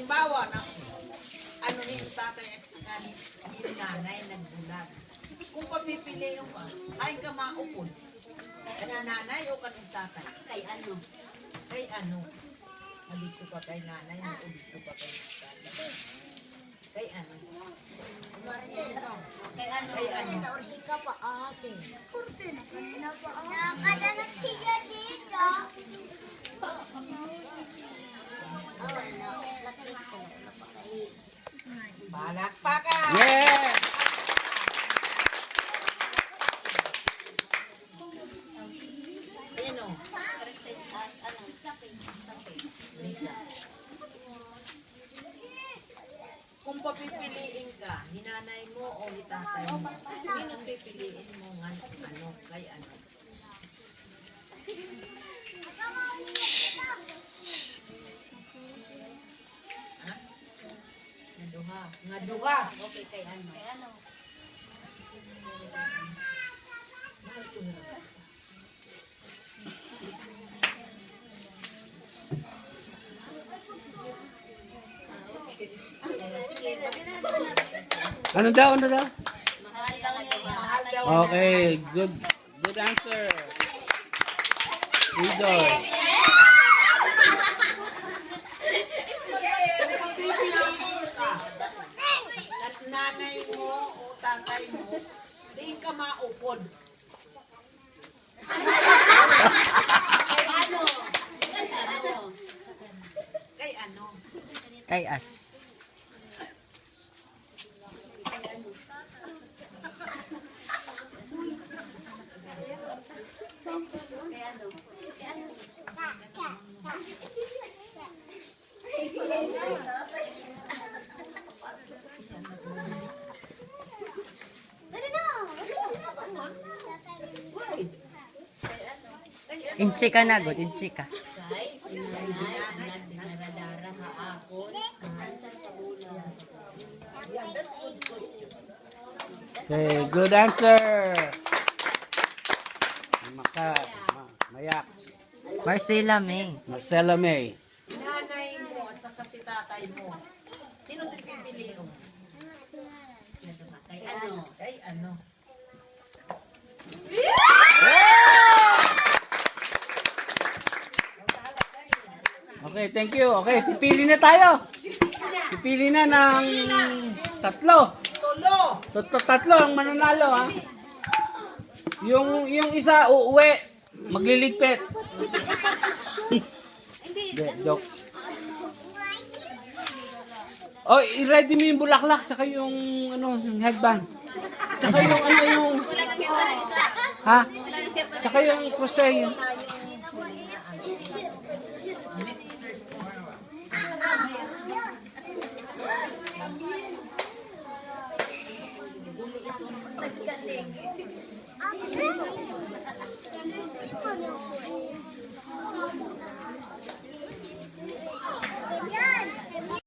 halimbawa na ano ni yung tatay at yung nanay nagbulag. Kung papipili yung ay ka maupod. Kana nanay o kanong tatay? Kay ano? Kay ano? Nandito ka kay nanay, nandito ka kay tatay. Kay ano? Kay ano? Kay ano? Naursi ka pa ate. Nakadanak siya dito. Palakpakan! Yeah! Sino? Kung papipiliin ka, hinanay mo o itatay mo, sino pipiliin mo nga ano, kay ano? Ha? Ngaduha. Ngaduha! Okay, kay ano? Kay ano? Ano daw? Ano daw? Mahal daw niya. Mahal daw. Okay, good answer. Idol. Pipiliin ka. At nanay mo o tatay mo, di ka maupod. Kay ano? Kay ano? Kay ano? Kay as. Kay ano? Kay ano? Inchi ka na, good. Inchi ka. Kay nanay, anak, dinaradara, haakon, hansan pagulang. Yeah, that's good question. Okay, good answer. Mayak. Marcela May. Marcela May. Nanay mo at saka si tatay mo. Sino pipiliin mo? Kay ano? Kay ano? Okay, thank you. Okay, pipili na tayo. Pipili na ng tatlo. Tulo! Tatlo ang mananalo, ha. Yung isa uuwi, magliligpit. Hindi, joke. Oh, i-ready mo yung bulaklak tsaka yung ano, yung headband. Tsaka yung ano yung ha? Tsaka yung crochet.